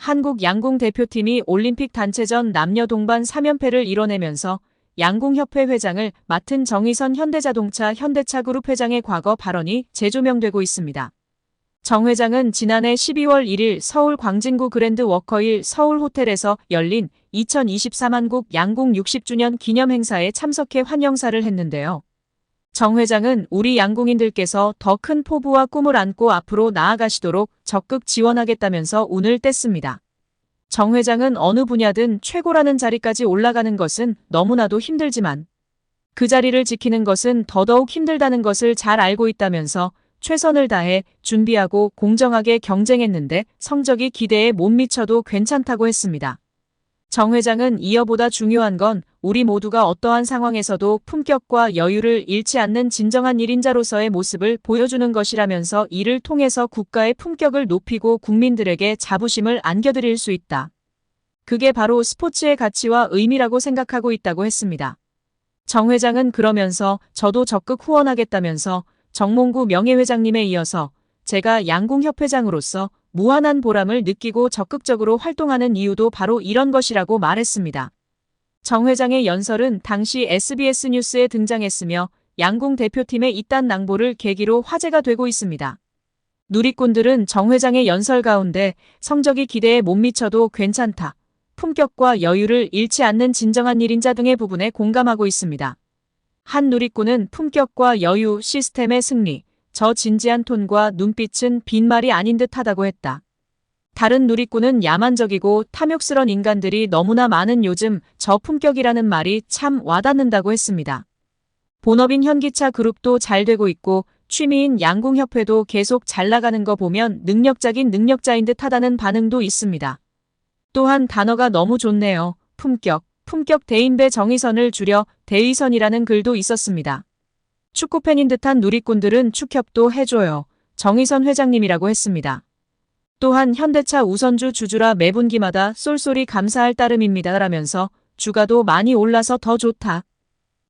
한국 양궁 대표팀이 올림픽 단체전 남녀 동반 3연패를 이뤄내면서 양궁협회 회장을 맡은 정의선 현대자동차 현대차그룹 회장의 과거 발언이 재조명되고 있습니다. 정 회장은 지난해 12월 1일 서울 광진구 그랜드 워커힐 서울호텔에서 열린 2024 한국 양궁 60주년 기념 행사에 참석해 환영사를 했는데요. 정 회장은 우리 양궁인들께서 더 큰 포부와 꿈을 안고 앞으로 나아가시도록 적극 지원하겠다면서 운을 뗐습니다. 정 회장은 어느 분야든 최고라는 자리까지 올라가는 것은 너무나도 힘들지만 그 자리를 지키는 것은 더더욱 힘들다는 것을 잘 알고 있다면서 최선을 다해 준비하고 공정하게 경쟁했는데 성적이 기대에 못 미쳐도 괜찮다고 했습니다. 정 회장은 이어보다 중요한 건 우리 모두가 어떠한 상황에서도 품격과 여유를 잃지 않는 진정한 1인자로서의 모습을 보여주는 것이라면서 이를 통해서 국가의 품격을 높이고 국민들에게 자부심을 안겨드릴 수 있다. 그게 바로 스포츠의 가치와 의미라고 생각하고 있다고 했습니다. 정 회장은 그러면서 저도 적극 후원하겠다면서 정몽구 명예회장님에 이어서 제가 양궁협회장으로서 무한한 보람을 느끼고 적극적으로 활동하는 이유도 바로 이런 것이라고 말했습니다. 정 회장의 연설은 당시 SBS 뉴스에 등장했으며 양궁 대표팀의 이딴 낭보를 계기로 화제가 되고 있습니다. 누리꾼들은 정 회장의 연설 가운데 성적이 기대에 못 미쳐도 괜찮다, 품격과 여유를 잃지 않는 진정한 1인자 등의 부분에 공감하고 있습니다. 한 누리꾼은 품격과 여유 시스템의 승리, 저 진지한 톤과 눈빛은 빈말이 아닌 듯하다고 했다. 다른 누리꾼은 야만적이고 탐욕스런 인간들이 너무나 많은 요즘 저품격이라는 말이 참 와닿는다고 했습니다. 본업인 현기차 그룹도 잘 되고 있고 취미인 양궁협회도 계속 잘 나가는 거 보면 능력자긴 능력자인 듯하다는 반응도 있습니다. 또한 단어가 너무 좋네요. 품격 대인배 정의선을 줄여 대의선이라는 글도 있었습니다. 축구팬인 듯한 누리꾼들은 축협도 해줘요. 정의선 회장님이라고 했습니다. 또한 현대차 우선주 주주라 매분기마다 쏠쏠히 감사할 따름입니다 라면서 주가도 많이 올라서 더 좋다.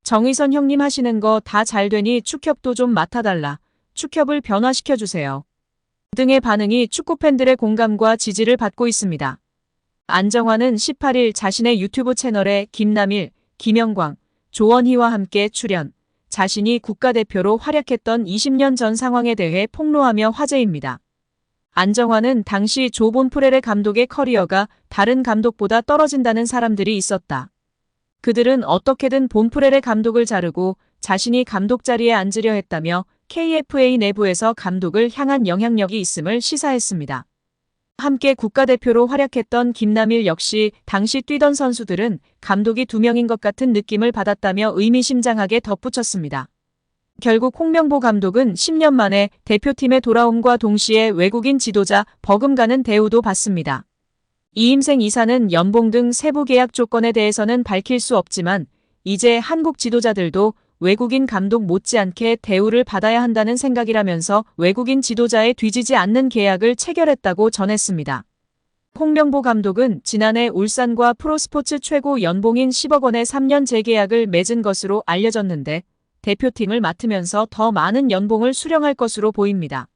정의선 형님 하시는 거 다 잘 되니 축협도 좀 맡아달라. 축협을 변화시켜주세요. 등의 반응이 축구팬들의 공감과 지지를 받고 있습니다. 안정환은 18일 자신의 유튜브 채널에 김남일, 김영광, 조원희와 함께 출연, 자신이 국가대표로 활약했던 20년 전 상황에 대해 폭로하며 화제입니다. 안정환은 당시 조 본프레레 감독의 커리어가 다른 감독보다 떨어진다는 사람들이 있었다. 그들은 어떻게든 본프레레 감독을 자르고 자신이 감독 자리에 앉으려 했다며 KFA 내부에서 감독을 향한 영향력이 있음을 시사했습니다. 함께 국가대표로 활약했던 김남일 역시 당시 뛰던 선수들은 감독이 2명인 것 같은 느낌을 받았다며 의미심장하게 덧붙였습니다. 결국 홍명보 감독은 10년 만에 대표팀에 돌아옴과 동시에 외국인 지도자 버금가는 대우도 받습니다. 이임생 이사는 연봉 등 세부 계약 조건에 대해서는 밝힐 수 없지만 이제 한국 지도자들도 외국인 감독 못지않게 대우를 받아야 한다는 생각이라면서 외국인 지도자에 뒤지지 않는 계약을 체결했다고 전했습니다. 홍명보 감독은 지난해 울산과 프로스포츠 최고 연봉인 10억 원의 3년 재계약을 맺은 것으로 알려졌는데 대표팀을 맡으면서 더 많은 연봉을 수령할 것으로 보입니다.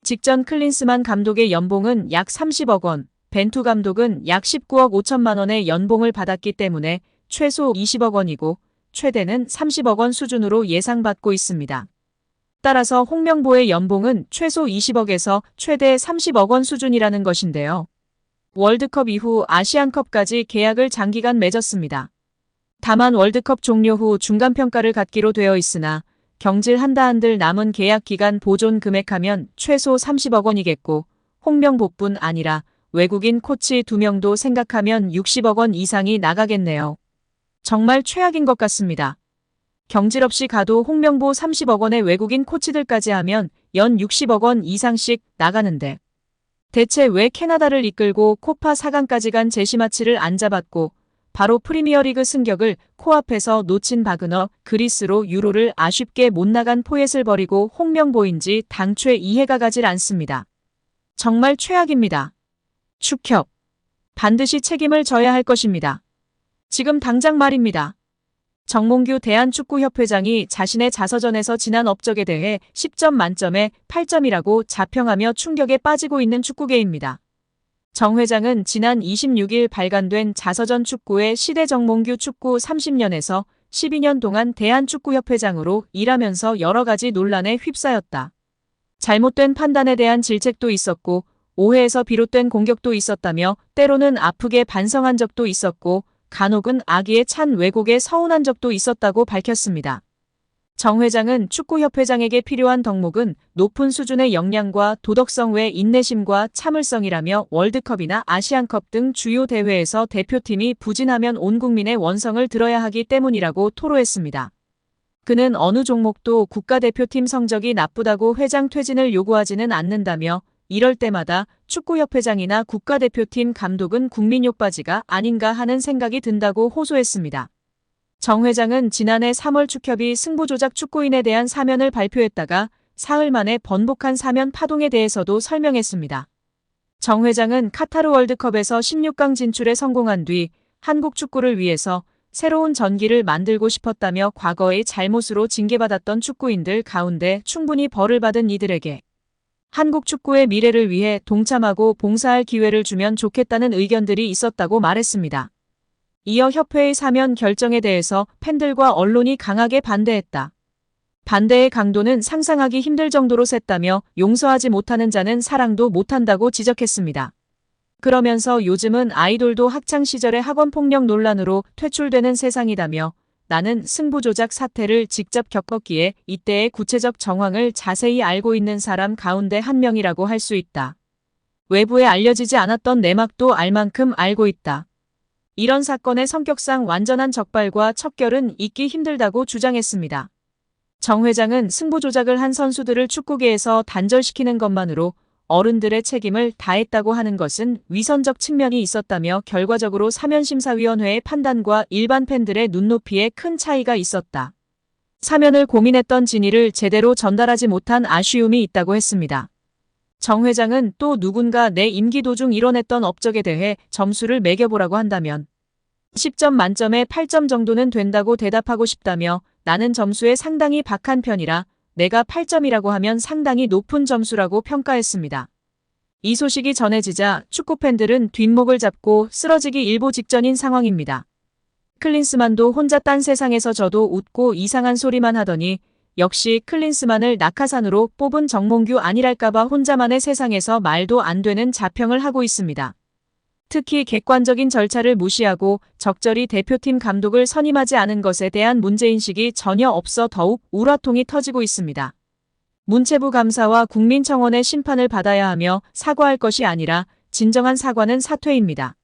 직전 클린스만 감독의 연봉은 약 30억 원, 벤투 감독은 약 19억 5천만 원의 연봉을 받았기 때문에 최소 20억 원이고 최대는 30억 원 수준으로 예상받고 있습니다. 따라서 홍명보의 연봉은 최소 20억에서 최대 30억 원 수준이라는 것인데요. 월드컵 이후 아시안컵까지 계약을 장기간 맺었습니다. 다만 월드컵 종료 후 중간평가를 갖기로 되어 있으나 경질 한들 남은 계약 기간 보존 금액하면 최소 30억 원이겠고 홍명보뿐 아니라 외국인 코치 2명도 생각하면 60억 원 이상이 나가겠네요. 정말 최악인 것 같습니다. 경질 없이 가도 홍명보 30억 원의 외국인 코치들까지 하면 연 60억 원 이상씩 나가는데 대체 왜 캐나다를 이끌고 코파 4강까지 간 제시마치를 안 잡았고 바로 프리미어리그 승격을 코앞에서 놓친 바그너 그리스로 유로를 아쉽게 못 나간 포엣을 버리고 홍명보인지 당최 이해가 가질 않습니다. 정말 최악입니다. 축협. 반드시 책임을 져야 할 것입니다. 지금 당장 말입니다. 정몽규 대한축구협회장이 자신의 자서전에서 지난 업적에 대해 10점 만점에 8점이라고 자평하며 충격에 빠지고 있는 축구계입니다. 정 회장은 지난 26일 발간된 자서전 축구의 시대 정몽규 축구 30년에서 12년 동안 대한축구협회장으로 일하면서 여러 가지 논란에 휩싸였다. 잘못된 판단에 대한 질책도 있었고 오해에서 비롯된 공격도 있었다며 때로는 아프게 반성한 적도 있었고 간혹은 악의에 찬 왜곡에 서운한 적도 있었다고 밝혔습니다. 정 회장은 축구협회장에게 필요한 덕목은 높은 수준의 역량과 도덕성 외 인내심과 참을성이라며 월드컵이나 아시안컵 등 주요 대회에서 대표팀이 부진하면 온 국민의 원성을 들어야 하기 때문이라고 토로했습니다. 그는 어느 종목도 국가대표팀 성적이 나쁘다고 회장 퇴진을 요구하지는 않는다며 이럴 때마다 축구협회장이나 국가대표팀 감독은 국민욕바지가 아닌가 하는 생각이 든다고 호소했습니다. 정 회장은 지난해 3월 축협이 승부조작 축구인에 대한 사면을 발표했다가 사흘 만에 번복한 사면 파동에 대해서도 설명했습니다. 정 회장은 카타르 월드컵에서 16강 진출에 성공한 뒤 한국 축구를 위해서 새로운 전기를 만들고 싶었다며 과거의 잘못으로 징계받았던 축구인들 가운데 충분히 벌을 받은 이들에게 한국 축구의 미래를 위해 동참하고 봉사할 기회를 주면 좋겠다는 의견들이 있었다고 말했습니다. 이어 협회의 사면 결정에 대해서 팬들과 언론이 강하게 반대했다. 반대의 강도는 상상하기 힘들 정도로 셌다며 용서하지 못하는 자는 사랑도 못한다고 지적했습니다. 그러면서 요즘은 아이돌도 학창시절의 학원폭력 논란으로 퇴출되는 세상이다며 나는 승부조작 사태를 직접 겪었기에 이때의 구체적 정황을 자세히 알고 있는 사람 가운데 한 명이라고 할 수 있다. 외부에 알려지지 않았던 내막도 알 만큼 알고 있다. 이런 사건의 성격상 완전한 적발과 척결은 있기 힘들다고 주장했습니다. 정 회장은 승부조작을 한 선수들을 축구계에서 단절시키는 것만으로 어른들의 책임을 다했다고 하는 것은 위선적 측면이 있었다며 결과적으로 사면심사위원회의 판단과 일반 팬들의 눈높이에 큰 차이가 있었다. 사면을 고민했던 진위를 제대로 전달하지 못한 아쉬움이 있다고 했습니다. 정 회장은 또 누군가 내 임기 도중 일어났던 업적에 대해 점수를 매겨보라고 한다면 10점 만점에 8점 정도는 된다고 대답하고 싶다며 나는 점수에 상당히 박한 편이라 내가 8점이라고 하면 상당히 높은 점수라고 평가했습니다. 이 소식이 전해지자 축구팬들은 뒷목을 잡고 쓰러지기 일보 직전인 상황입니다. 클린스만도 혼자 딴 세상에서 저도 웃고 이상한 소리만 하더니 역시 클린스만을 낙하산으로 뽑은 정몽규 아니랄까봐 혼자만의 세상에서 말도 안 되는 자평을 하고 있습니다. 특히 객관적인 절차를 무시하고 적절히 대표팀 감독을 선임하지 않은 것에 대한 문제인식이 전혀 없어 더욱 우라통이 터지고 있습니다. 문체부 감사와 국민청원의 심판을 받아야 하며 사과할 것이 아니라 진정한 사과는 사퇴입니다.